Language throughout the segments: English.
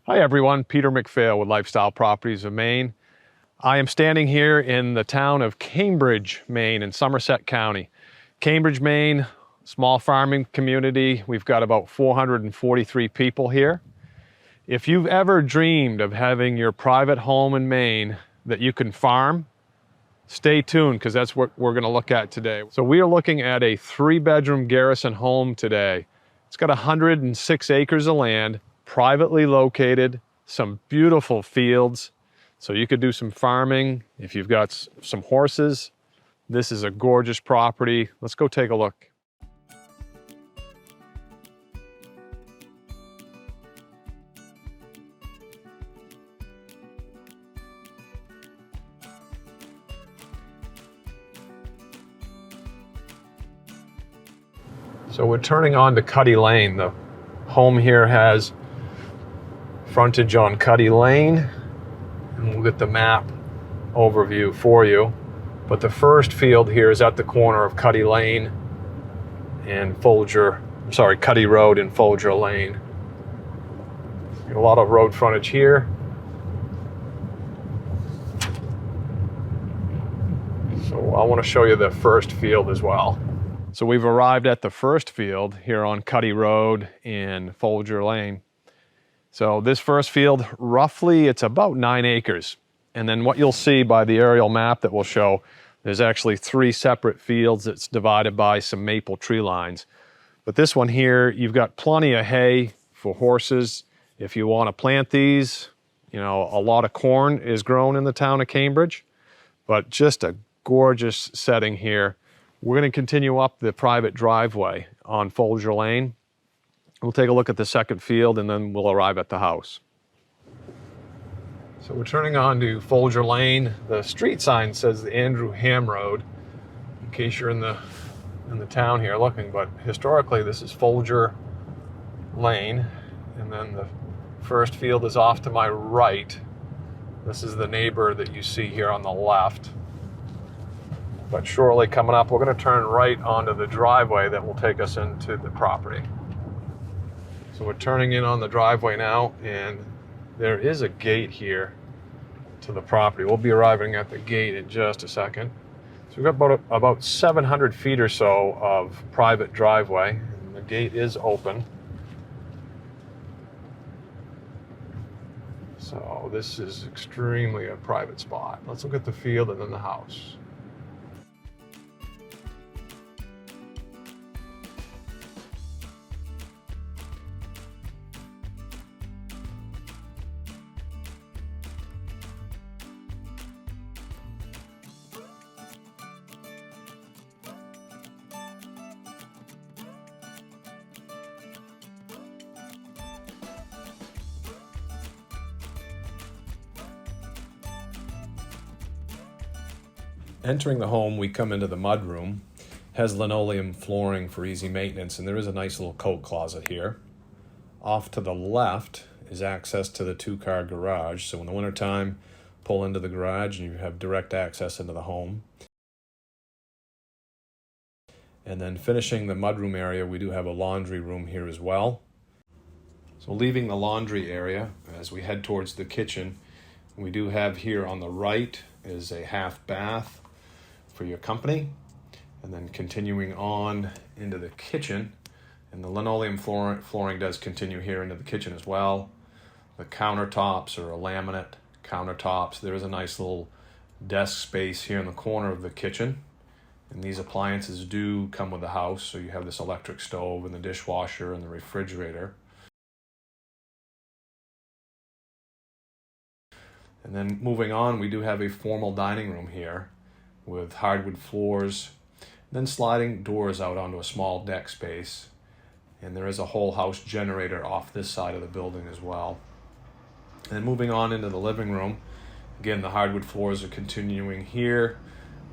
Hi everyone, Peter McPhail with Lifestyle Properties of Maine. I am standing here in the town of Cambridge, Maine in Somerset County. Cambridge, Maine, small farming community. We've got about 443 people here. If you've ever dreamed of having your private home in Maine that you can farm, stay tuned because that's what we're going to look at today. So we are looking at a 3-bedroom garrison home today. It's got 106 acres of land, privately located, some beautiful fields. So you could do some farming if you've got some horses. This is a gorgeous property. Let's go take a look. So we're turning on to Cuddy Lane. The home here has frontage on Cuddy Lane, and we'll get the map overview for you. But the first field here is at the corner of Cuddy Lane and Cuddy Road and Folger Lane. Got a lot of road frontage here. So I want to show you the first field as well. So we've arrived at the first field here on Cuddy Road in Folger Lane. So this first field, roughly it's about 9 acres. And then what you'll see by the aerial map that we'll show, there's actually 3 separate fields that's divided by some maple tree lines. But this one here, you've got plenty of hay for horses. If you want to plant these, you know, a lot of corn is grown in the town of Cambridge, but just a gorgeous setting here. We're going to continue up the private driveway on Folger Lane. We'll take a look at the second field and then we'll arrive at the house. So we're turning on to Folger Lane. The street sign says the Andrew Ham Road, in case you're in the town here looking, but historically this is Folger Lane. And then the first field is off to my right. This is the neighbor that you see here on the left. But shortly coming up, we're going to turn right onto the driveway that will take us into the property. So we're turning in on the driveway now, and there is a gate here to the property. We'll be arriving at the gate in just a second. So we've got about 700 feet or so of private driveway, and the gate is open. So this is extremely a private spot. Let's look at the field and then the house. Entering the home, we come into the mudroom. Has linoleum flooring for easy maintenance, and there is a nice little coat closet here. Off to the left is access to the 2-car garage. So in the wintertime, pull into the garage and you have direct access into the home. And then finishing the mudroom area, we do have a laundry room here as well. So leaving the laundry area, as we head towards the kitchen, we do have here on the right is a half bath for your company, and then continuing on into the kitchen, and the linoleum flooring does continue here into the kitchen as well. The countertops are a laminate countertops. There is a nice little desk space here in the corner of the kitchen, and these appliances do come with the house. So you have this electric stove and the dishwasher and the refrigerator. And then moving on, we do have a formal dining room here with hardwood floors, then sliding doors out onto a small deck space. And there is a whole house generator off this side of the building as well. And then moving on into the living room, again, the hardwood floors are continuing here.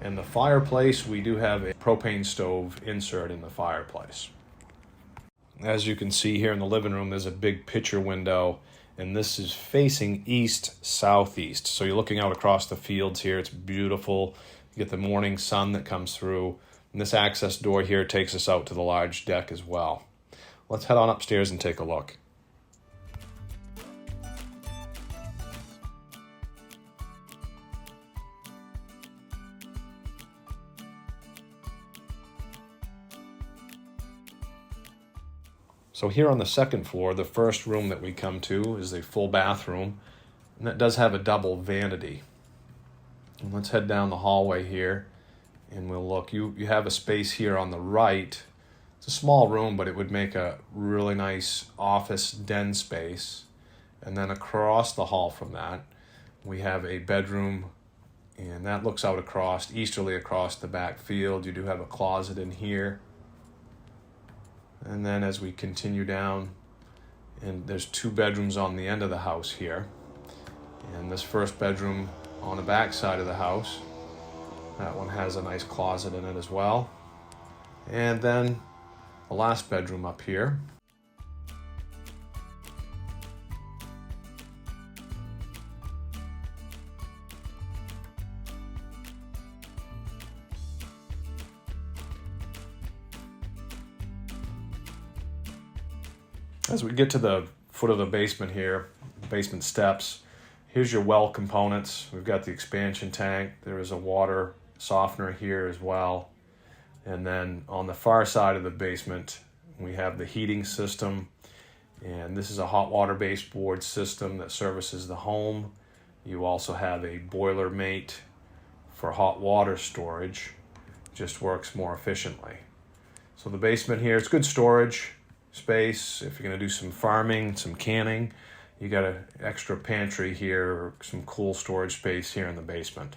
And the fireplace, we do have a propane stove insert in the fireplace. As you can see here in the living room, there's a big picture window, and this is facing east-southeast. So you're looking out across the fields here. It's beautiful. You get the morning sun that comes through. And this access door here takes us out to the large deck as well. Let's head on upstairs and take a look. So here on the second floor, the first room that we come to is a full bathroom, and that does have a double vanity. And let's head down the hallway here, and we'll look. You have a space here on the right. It's a small room, but it would make a really nice office den space. And then across the hall from that, we have a bedroom, and that looks out across, easterly across the back field. You do have a closet in here. And then as we continue down, and there's 2 bedrooms on the end of the house here. And this first bedroom on the back side of the house, that one has a nice closet in it as well. And then the last bedroom up here. As we get to the foot of the basement here, basement steps, here's your well components. We've got the expansion tank. There is a water softener here as well. And then on the far side of the basement, we have the heating system. And this is a hot water baseboard system that services the home. You also have a boiler mate for hot water storage. Just works more efficiently. So the basement here, it's good storage space. If you're going to do some farming, some canning, you got an extra pantry here, or some cool storage space here in the basement.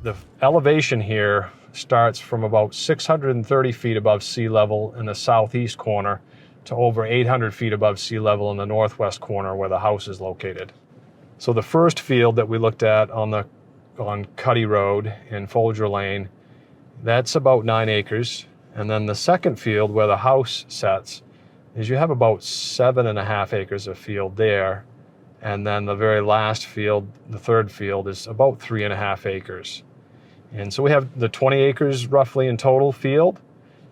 The elevation here starts from about 630 feet above sea level in the southeast corner to over 800 feet above sea level in the northwest corner where the house is located. So the first field that we looked at on Cuddy Road in Folger Lane, that's about 9 acres. And then the second field where the house sets is you have about 7.5 acres of field there. And then the very last field, the third field, is about 3.5 acres. And so we have the 20 acres roughly in total field.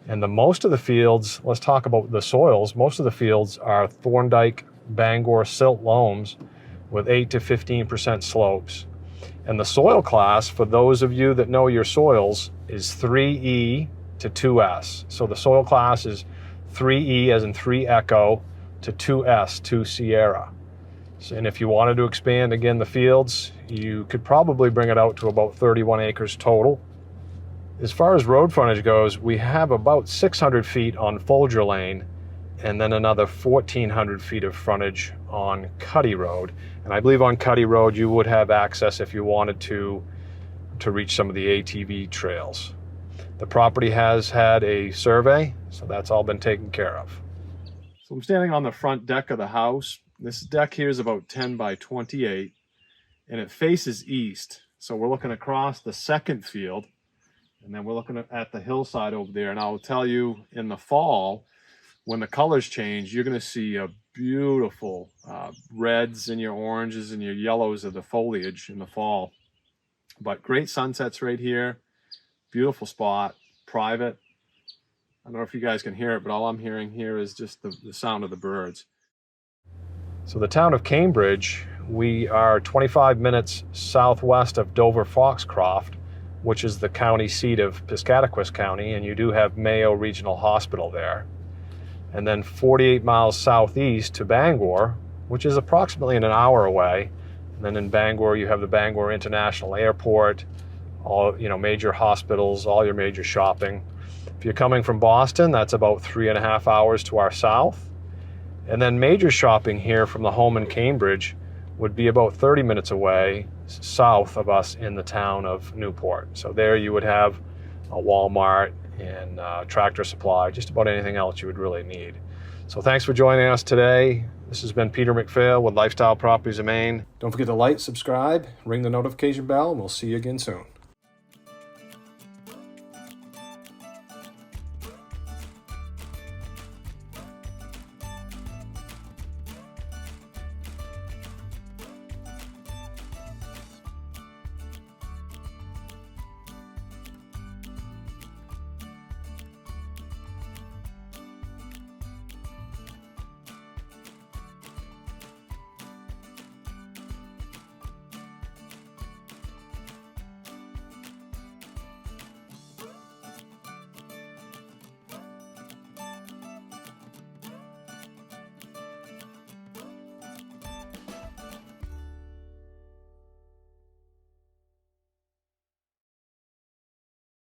And the most of the fields, let's talk about the soils. Most of the fields are Thorndike, Bangor silt loams with 8 to 15% slopes. And the soil class, for those of you that know your soils, is 3E to 2S. So the soil class is 3E as in 3 Echo to 2S, 2 Sierra. And if you wanted to expand again the fields, you could probably bring it out to about 31 acres total. As far as road frontage goes, we have about 600 feet on Folger Lane and then another 1,400 feet of frontage on Cuddy Road. And I believe on Cuddy Road you would have access if you wanted to reach some of the ATV trails. The property has had a survey, so that's all been taken care of. So I'm standing on the front deck of the house. This deck here is about 10 by 28, and it faces east. So we're looking across the second field, and then we're looking at the hillside over there. And I'll tell you, in the fall, when the colors change, you're going to see a beautiful reds and your oranges and your yellows of the foliage in the fall. But great sunsets right here. Beautiful spot, private. I don't know if you guys can hear it, but all I'm hearing here is just the sound of the birds. So the town of Cambridge, we are 25 minutes southwest of Dover-Foxcroft, which is the county seat of Piscataquis County, and you do have Mayo Regional Hospital there. And then 48 miles southeast to Bangor, which is approximately an hour away. And then in Bangor, you have the Bangor International Airport, all major hospitals, all your major shopping. If you're coming from Boston, that's about 3.5 hours to our south. And then major shopping here from the home in Cambridge would be about 30 minutes away south of us in the town of Newport. So there you would have a Walmart and Tractor Supply, just about anything else you would really need. So thanks for joining us today. This has been Peter McPhail with Lifestyle Properties of Maine. Don't forget to like, subscribe, ring the notification bell, and we'll see you again soon.